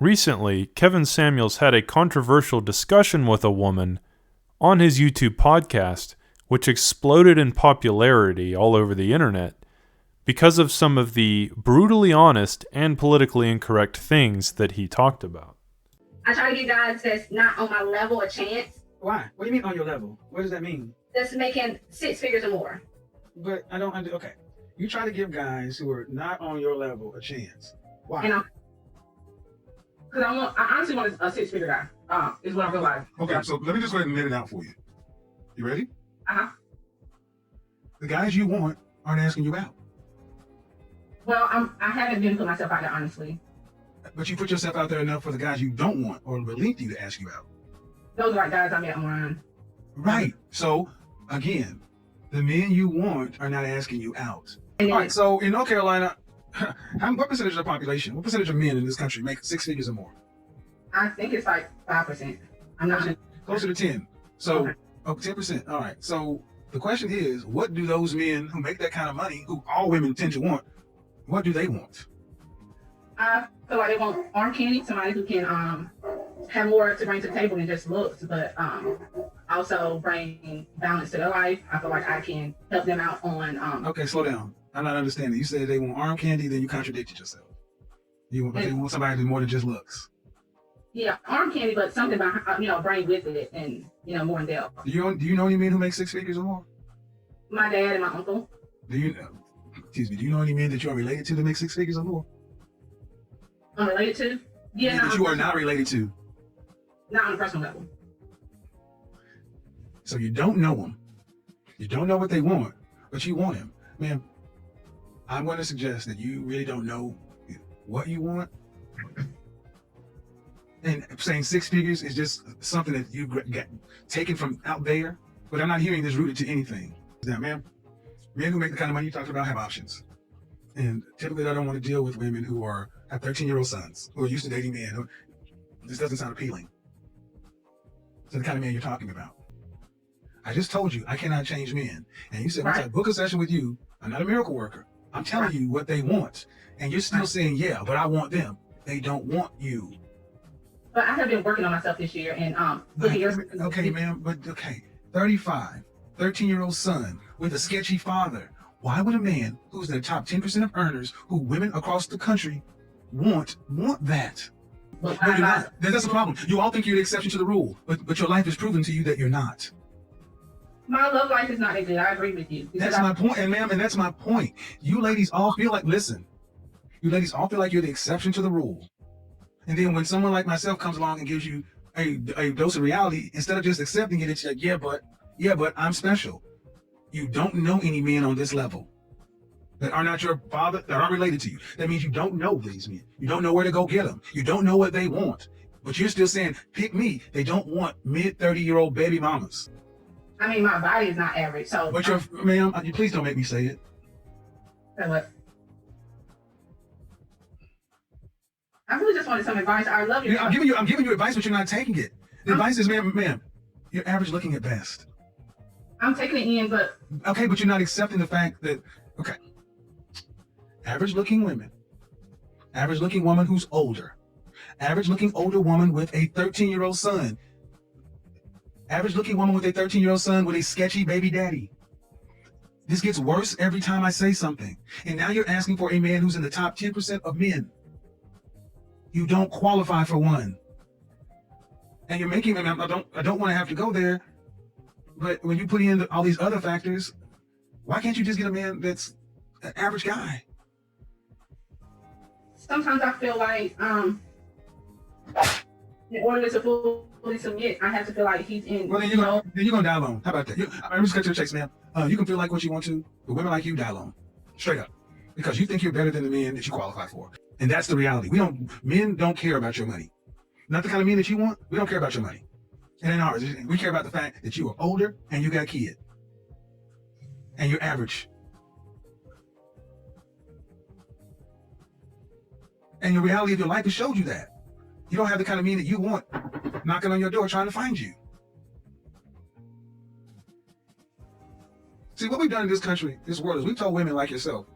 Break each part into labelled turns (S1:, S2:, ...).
S1: Recently, Kevin Samuels had a controversial discussion with a woman on his YouTube podcast, which exploded in popularity all over the internet because of some of the brutally honest and politically incorrect things that he talked about.
S2: I try to give guys that's not on my level a chance.
S3: Why? What do you mean on your level? What does that mean?
S2: That's making 6 figures or more.
S3: But I don't okay. You try to give guys who are not on your level a chance. Why?
S2: Because I honestly want a 6-figure guy. Is what I realized.
S4: Okay, so let me just go ahead and lay it out for you. You ready?
S2: Uh-huh.
S4: The guys you want aren't asking you out.
S2: Well, I haven't been putting myself out there, honestly.
S4: But you put yourself out there enough for the guys you don't want or beneath you to ask you out.
S2: Those are like guys I met online.
S4: Right. So, again, the men you want are not asking you out.
S2: And
S4: All right, so in North Carolina, what percentage of the population, what percentage of men in this country make 6 figures or more?
S2: I think it's like 5%. I'm not sure.
S4: Closer to 10. So,
S2: Okay.
S4: 10%. All right. So the question is, what do those men who make that kind of money, who all women tend to want, what do they want?
S2: I feel like they want arm candy, somebody who can have more to bring to the table than just looks, but also bring balance to their life. I feel like I can help them out on.
S4: Okay, slow down. I'm not understanding. You said they want arm candy, then you contradicted yourself. They want somebody who's more than just looks.
S2: Yeah, arm candy, but something behind, bring with it, and more in depth.
S4: Do you know any men who make 6 figures or more?
S2: My dad and my uncle.
S4: Do you know any men that you are related to that make 6 figures or more?
S2: I'm related to? Yeah,
S4: That you are not related to.
S2: Not on a personal level.
S4: So you don't know them. You don't know what they want, but you want him. Man, I'm going to suggest that you really don't know what you want. And saying 6 figures is just something that you get taken from out there, but I'm not hearing this rooted to anything. Now, man, men who make the kind of money you talked about have options. And typically I don't want to deal with women who have 13-year-old sons who are used to dating men. This doesn't sound appealing to the kind of man you're talking about. I just told you I cannot change men. And you said, once I book a session with you, I'm not a miracle worker. I'm telling you what they want. And you're still saying, yeah, but I want them. They don't want you.
S2: But I have been working on myself this year and
S4: Okay, ma'am, but 35, 13-year-old son with a sketchy father. Why would a man who's the top 10% of earners, who women across the country want that? No, you're not. That's the problem. You all think you're the exception to the rule, but your life has proven to you that you're not.
S2: My love life is not that good. I agree with you.
S4: That's my point, and that's my point. You ladies all feel like, you ladies all feel like you're the exception to the rule. And then when someone like myself comes along and gives you a dose of reality, instead of just accepting it, it's like, yeah, but I'm special. You don't know any men on this level that are not your father, that aren't related to you. That means you don't know these men. You don't know where to go get them. You don't know what they want. But you're still saying, pick me. They don't want mid-30-year-old baby mamas.
S2: I mean, my body is not average, so.
S4: But ma'am, please don't make me say it.
S2: Say what? I really just wanted some advice. I love you.
S4: I'm giving you advice, but you're not taking it. The advice is, ma'am, you're average looking at best.
S2: I'm taking it in, but.
S4: Okay, but you're not accepting the fact that, average looking women, average looking woman who's older, average looking older woman with a 13-year-old son, average looking woman with a 13-year-old son with a sketchy baby daddy. This gets worse every time I say something. And now you're asking for a man who's in the top 10% of men. You don't qualify for one. And you're making, I don't want to have to go there, but when you put in all these other factors, why can't you just get a man that's an average guy?
S2: Sometimes I feel like, in order to fully submit, I have to feel like he's in.
S4: Well, then you're gonna die alone. How about that? I'm just cut to the chase, ma'am. You can feel like what you want to, but women like you die alone, straight up, because you think you're better than the men that you qualify for, and that's the reality. Men don't care about your money. Not the kind of men that you want. We don't care about your money. It ain't ours. We care about the fact that you are older and you got a kid, and you're average. And the reality of your life has showed you that. You don't have the kind of men that you want knocking on your door trying to find you. See, what we've done in this country, this world, is we've told women like yourself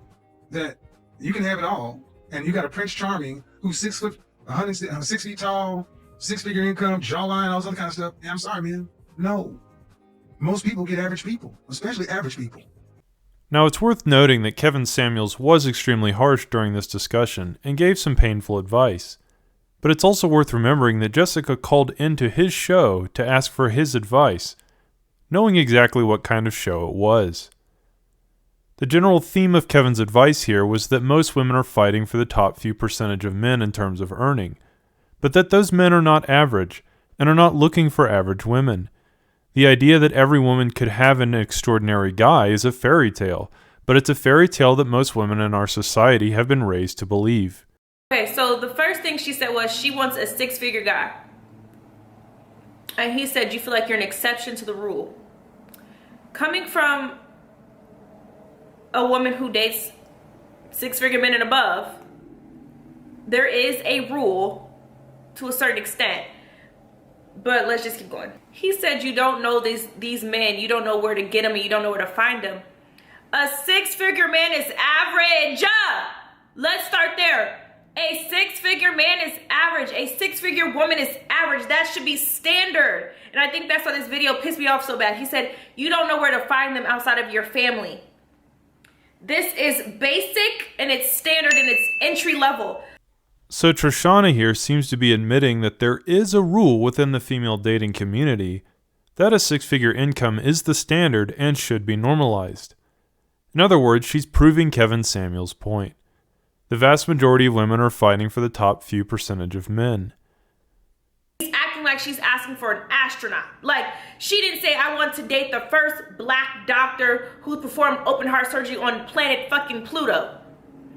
S4: that you can have it all, and you got a Prince Charming who's 6 foot 6 feet tall, 6-figure income, jawline, all this other kind of stuff. And I'm sorry, man. No. Most people get average people, especially average people.
S1: Now, it's worth noting that Kevin Samuels was extremely harsh during this discussion and gave some painful advice. But it's also worth remembering that Jessica called into his show to ask for his advice, knowing exactly what kind of show it was. The general theme of Kevin's advice here was that most women are fighting for the top few percentage of men in terms of earning, but that those men are not average and are not looking for average women. The idea that every woman could have an extraordinary guy is a fairy tale, but it's a fairy tale that most women in our society have been raised to believe.
S5: Okay, so the first thing she said was she wants a 6-figure guy. And he said, you feel like you're an exception to the rule. Coming from a woman who dates 6-figure men and above, there is a rule to a certain extent. But let's just keep going. He said you don't know these men, you don't know where to get them, and you don't know where to find them. A 6-figure man is average. Let's start there. A 6-figure man is average. A 6-figure woman is average. That should be standard. And I think that's why this video pissed me off so bad. He said, you don't know where to find them outside of your family. This is basic and it's standard and it's entry level.
S1: So Trishana here seems to be admitting that there is a rule within the female dating community that a 6-figure income is the standard and should be normalized. In other words, she's proving Kevin Samuels' point. The vast majority of women are fighting for the top few percentage of men.
S5: She's acting like she's asking for an astronaut. Like, she didn't say, I want to date the first black doctor who performed open heart surgery on planet fucking Pluto.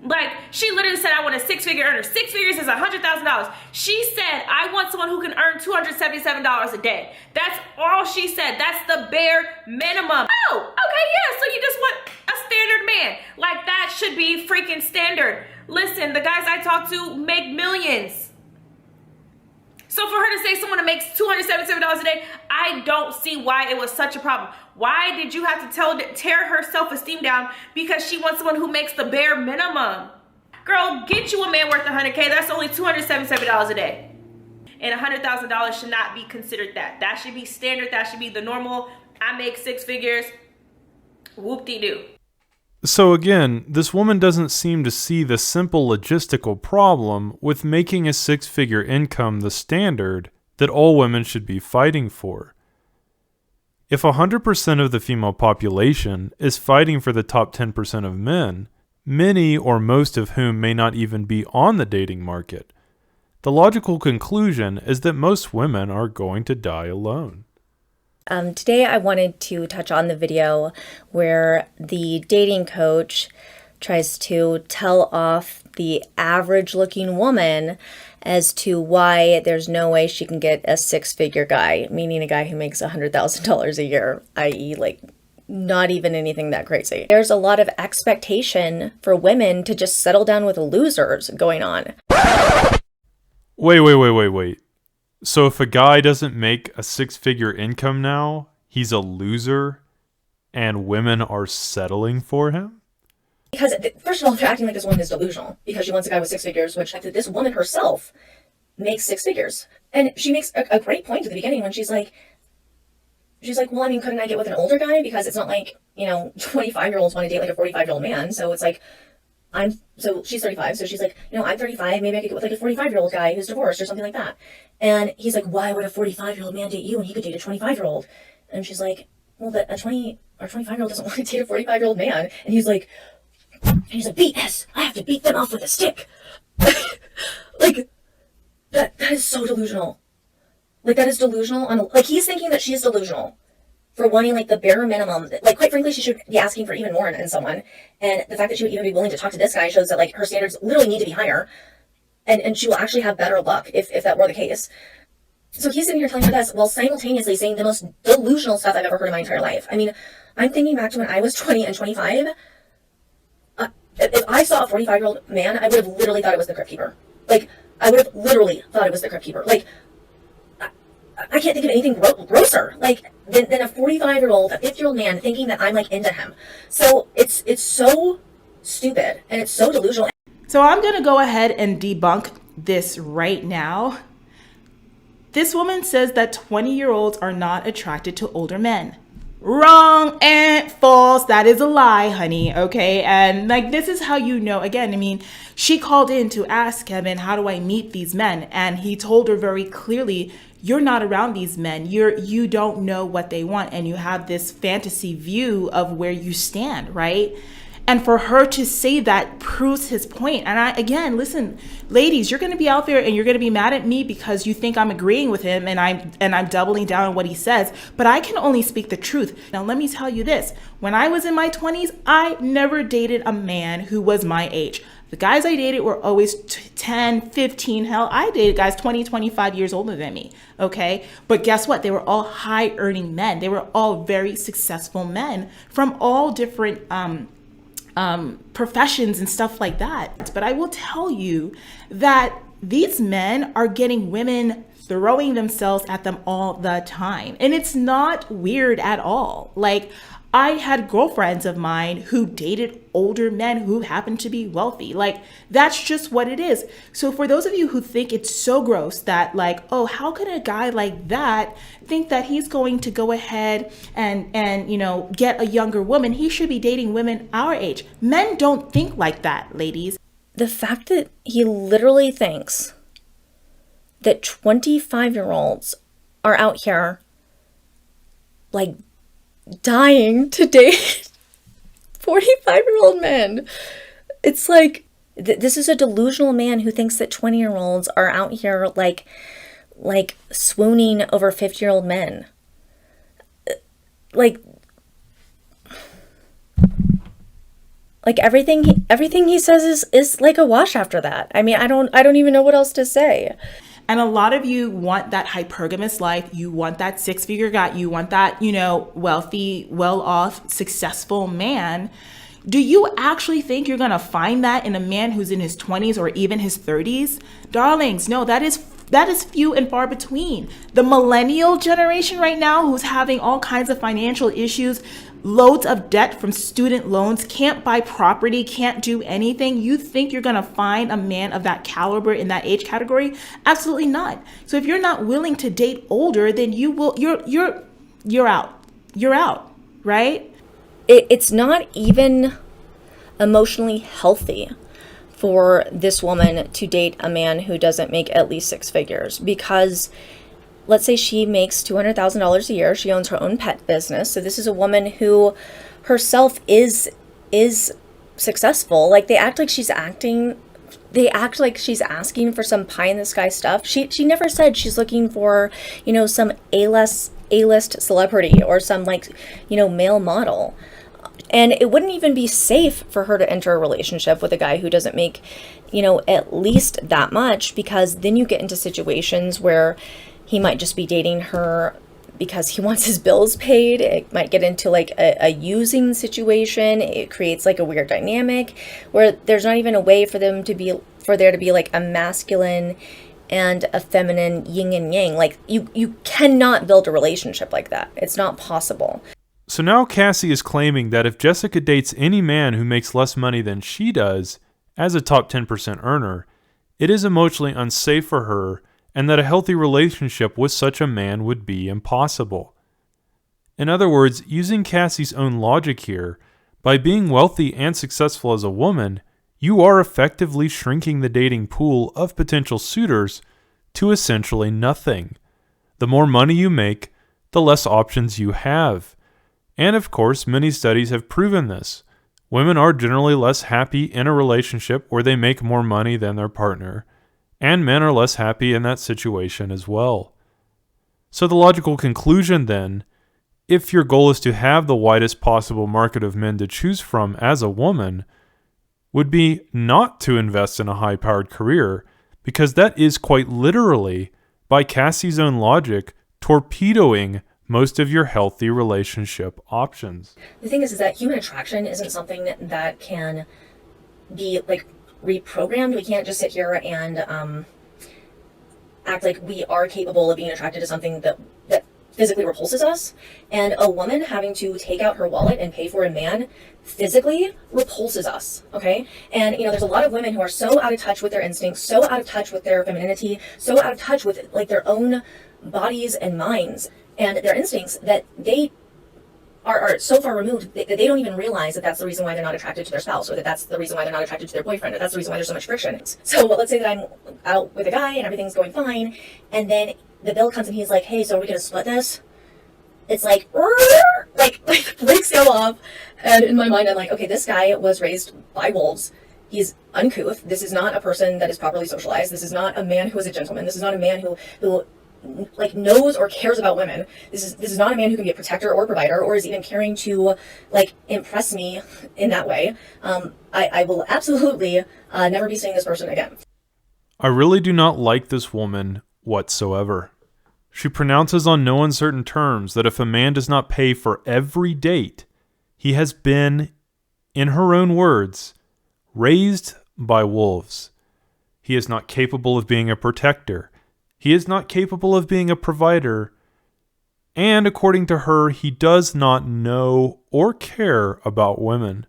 S5: Like, she literally said, I want a 6-figure earner. 6 figures is $100,000. She said, I want someone who can earn $277 a day. That's all she said. That's the bare minimum. Oh, okay, yeah, so you just want a standard man. Like, that should be freaking standard. Listen, the guys I talk to make millions. So for her to say someone that makes $277 a day, I don't see why it was such a problem. Why did you have to tear her self-esteem down because she wants someone who makes the bare minimum? Girl, get you a man worth $100K. That's only $277 a day. And $100,000 should not be considered that. That should be standard. That should be the normal. I make 6 figures. Whoop-de-doo.
S1: So again, this woman doesn't seem to see the simple logistical problem with making a 6-figure income the standard that all women should be fighting for. If 100% of the female population is fighting for the top 10% of men, many or most of whom may not even be on the dating market, the logical conclusion is that most women are going to die alone.
S6: Today I wanted to touch on the video where the dating coach tries to tell off the average looking woman as to why there's no way she can get a 6-figure guy, meaning a guy who makes $100,000 a year, i.e. like not even anything that crazy. There's a lot of expectation for women to just settle down with losers going on.
S1: Wait. So if a guy doesn't make a 6-figure income now, he's a loser, and women are settling for him?
S6: Because, first of all, they're acting like this woman is delusional because she wants a guy with 6 figures, which this woman herself makes 6 figures. And she makes a great point at the beginning when she's like, well, I mean, couldn't I get with an older guy? Because it's not like, 25-year-olds want to date like a 45-year-old man. So it's like, so she's 35, so she's like, I'm 35, maybe I could get with like a 45-year-old guy who's divorced or something like that. And he's like, why would a 45-year-old man date you when he could date a 25-year-old? And she's like, well, but a 20 or 25-year-old doesn't want to date a 45-year-old man. And he's like, BS, I have to beat them off with a stick. Like, that is so delusional. Like, that is delusional. Like, he's thinking that she is delusional for wanting, like, the bare minimum. Like, quite frankly, she should be asking for even more in someone. And the fact that she would even be willing to talk to this guy shows that, like, her standards literally need to be higher. And she will actually have better luck if that were the case. So he's sitting here telling her this while simultaneously saying the most delusional stuff I've ever heard in my entire life. I mean, I'm thinking back to when I was 20 and 25. If I saw a 45-year-old man, I would have literally thought it was the Crypt Keeper. Like, I would have literally thought it was the Crypt Keeper. Like, I can't think of anything grosser, like, than a 45-year-old, a 50-year-old man thinking that I'm, like, into him. So it's so stupid, and it's so delusional.
S7: So I'm going to go ahead and debunk
S5: this right now. This woman says that 20-year-olds are not attracted to older men. Wrong and false. That is a lie, honey. Okay. And like, this is how you know, again, I mean, she called in to ask Kevin, how do I meet these men? And he told her very clearly, you're not around these men. You don't know what they want. And you have this fantasy view of where you stand, right? And for her to say that proves his point. And again, listen, ladies, you're going to be out there and you're going to be mad at me because you think I'm agreeing with him and I'm doubling down on what he says, but I can only speak the truth. Now, let me tell you this. When I was in my 20s, I never dated a man who was my age. The guys I dated were always 10, 15, hell, I dated guys 20, 25 years older than me, okay? But guess what? They were all high-earning men. They were all very successful men from all different professions and stuff like that. But I will tell you that these men are getting women throwing themselves at them all the time. And it's not weird at all. Like, I had girlfriends of mine who dated older men who happened to be wealthy. Like, that's just what it is. So for those of you who think it's so gross that like, oh, how could a guy like that think that he's going to go ahead and you know, get a younger woman? He should be dating women our age. Men don't think like that, ladies.
S6: The fact that he literally thinks that 25-year-olds are out here like dying to date 45-year-old men. It's like, this is a delusional man who thinks that 20-year-olds are out here like swooning over 50-year-old men. Like everything he says is like a wash after that. I mean, I don't even know what else to say.
S5: And a lot of you want that hypergamous life. You want that six-figure guy. You want that, you know, wealthy, well-off, successful man. Do you actually think you're going to find that in a man who's in his 20s or even his 30s? Darlings, no, that is few and far between. The millennial generation right now, who's having all kinds of financial issues, loads of debt from student loans, can't buy property, can't do anything. You think you're gonna find a man of that caliber in that age category? Absolutely not. So if you're not willing to date older, then you're out. You're out, right?
S6: It's not even emotionally healthy for this woman to date a man who doesn't make at least six figures, because let's say she makes $200,000 a year. She owns her own pet business. So this is a woman who herself is successful. Like, they act like she's asking for some pie in the sky stuff. She never said she's looking for, you know, some A-list celebrity or some, like, you know, male model. And it wouldn't even be safe for her to enter a relationship with a guy who doesn't make, you know, at least that much, because then you get into situations where he might just be dating her because he wants his bills paid. It might get into like a using situation. It creates like a weird dynamic where there's not even a way for there to be like a masculine and a feminine yin and yang. Like, you cannot build a relationship like that. It's not possible.
S1: So now Cassie is claiming that if Jessica dates any man who makes less money than she does, as a top 10% earner, it is emotionally unsafe for her, and that a healthy relationship with such a man would be impossible. In other words, using Cassie's own logic here, by being wealthy and successful as a woman, you are effectively shrinking the dating pool of potential suitors to essentially nothing. The more money you make, the less options you have. And of course, many studies have proven this. Women are generally less happy in a relationship where they make more money than their partner, and men are less happy in that situation as well. So the logical conclusion then, if your goal is to have the widest possible market of men to choose from as a woman, would be not to invest in a high-powered career, because that is quite literally, by Cassie's own logic, torpedoing most of your healthy relationship options.
S6: The thing is that human attraction isn't something that can be like reprogrammed. We can't just sit here and act like we are capable of being attracted to something that physically repulses us, and a woman having to take out her wallet and pay for a man physically repulses us, okay? And there's a lot of women who are so out of touch with their instincts, so out of touch with their femininity, so out of touch with like their own bodies and minds and their instincts that they are so far removed that they don't even realize that that's the reason why they're not attracted to their spouse, or that that's the reason why they're not attracted to their boyfriend, or that's the reason why there's so much friction. So let's say that I'm out with a guy and everything's going fine, and then the bill comes and he's like, hey, so are we gonna split this? It's like the brakes go off, and in my mind I'm like, okay, this guy was raised by wolves. He's uncouth. This is not a person that is properly socialized. This is not a man who is a gentleman. This is not a man who like knows or cares about women. This is not a man who can be a protector or provider, or is even caring to like impress me in that way. I will absolutely never be seeing this person again.
S1: I really do not like this woman whatsoever. She pronounces on no uncertain terms that if a man does not pay for every date, he has been, in her own words, raised by wolves. He is not capable of being a protector. He is not capable of being a provider. And according to her, he does not know or care about women.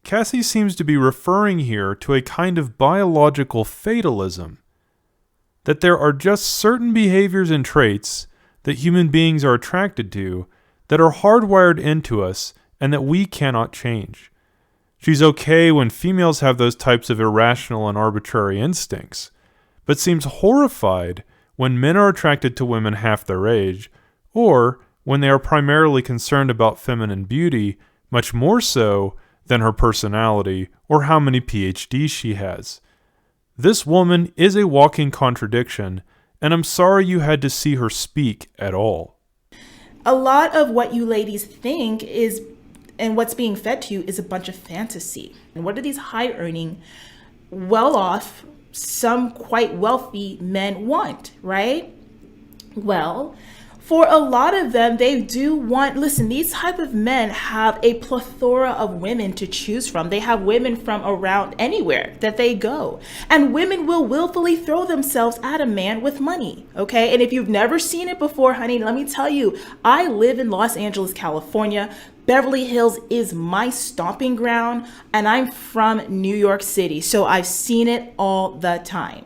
S1: Cassie seems to be referring here to a kind of biological fatalism, that there are just certain behaviors and traits that human beings are attracted to that are hardwired into us and that we cannot change. She's okay when females have those types of irrational and arbitrary instincts, but seems horrified when men are attracted to women half their age, or when they are primarily concerned about feminine beauty, much more so than her personality or how many PhDs she has. This woman is a walking contradiction, and I'm sorry you had to see her speak at all.
S5: A lot of what you ladies think is, and what's being fed to you, is a bunch of fantasy. And what do these high-earning, well-off, some quite wealthy men want, right? Well, for a lot of them, they do want, listen, these type of men have a plethora of women to choose from. They have women from around anywhere that they go. And women will willfully throw themselves at a man with money, okay? And if you've never seen it before, honey, let me tell you, I live in Los Angeles, California. Beverly Hills is my stomping ground, and I'm from New York City, so I've seen it all the time.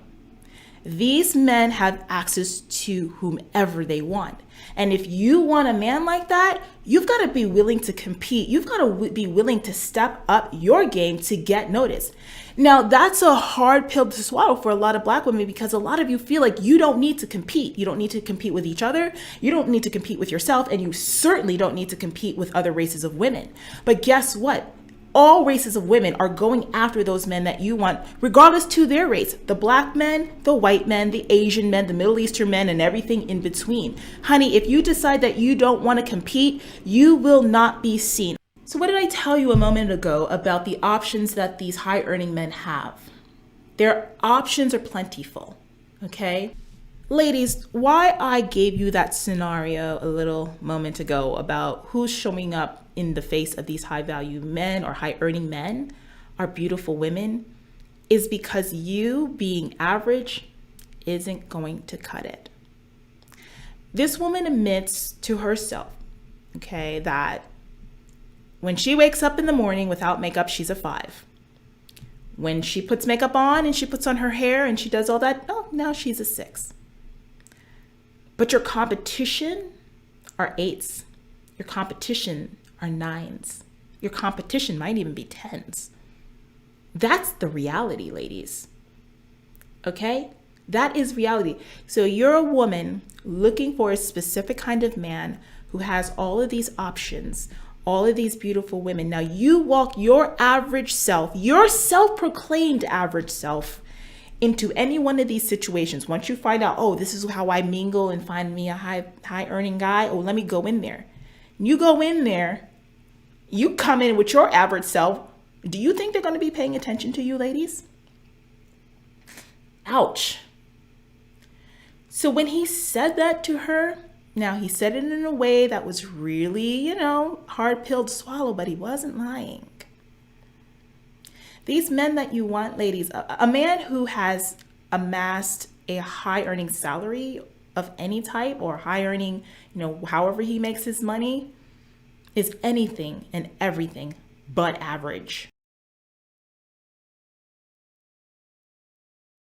S5: These men have access to whomever they want. And if you want a man like that, you've got to be willing to compete. You've got to be willing to step up your game to get noticed. Now, that's a hard pill to swallow for a lot of black women, because a lot of you feel like you don't need to compete. You don't need to compete with each other. You don't need to compete with yourself. And you certainly don't need to compete with other races of women. But guess what? All races of women are going after those men that you want, regardless to their race. The black men, the white men, the Asian men, the Middle Eastern men, and everything in between. Honey, if you decide that you don't want to compete, you will not be seen. So what did I tell you a moment ago about the options that these high-earning men have? Their options are plentiful, okay? Ladies, why I gave you that scenario a little moment ago about who's showing up in the face of these high-value men or high-earning men are beautiful women is because you being average isn't going to cut it. This woman admits to herself, okay, that when she wakes up in the morning without makeup, she's a 5. When she puts makeup on and she puts on her hair and she does all that, oh, now she's a 6. But your competition are 8s. Your competition are 9s. Your competition might even be 10s. That's the reality, ladies. Okay? That is reality. So you're a woman looking for a specific kind of man who has all of these options, all of these beautiful women. Now you walk your average self, your self-proclaimed average self, into any one of these situations. Once you find out, oh, this is how I mingle and find me a high earning guy, oh, let me go in there. You go in there, you come in with your average self. Do you think they're going to be paying attention to you, ladies? Ouch. So when he said that to her, now he said it in a way that was really, hard pill to swallow, but he wasn't lying. These men that you want, ladies, a man who has amassed a high earning salary of any type, or high earning, however he makes his money, is anything and everything but average.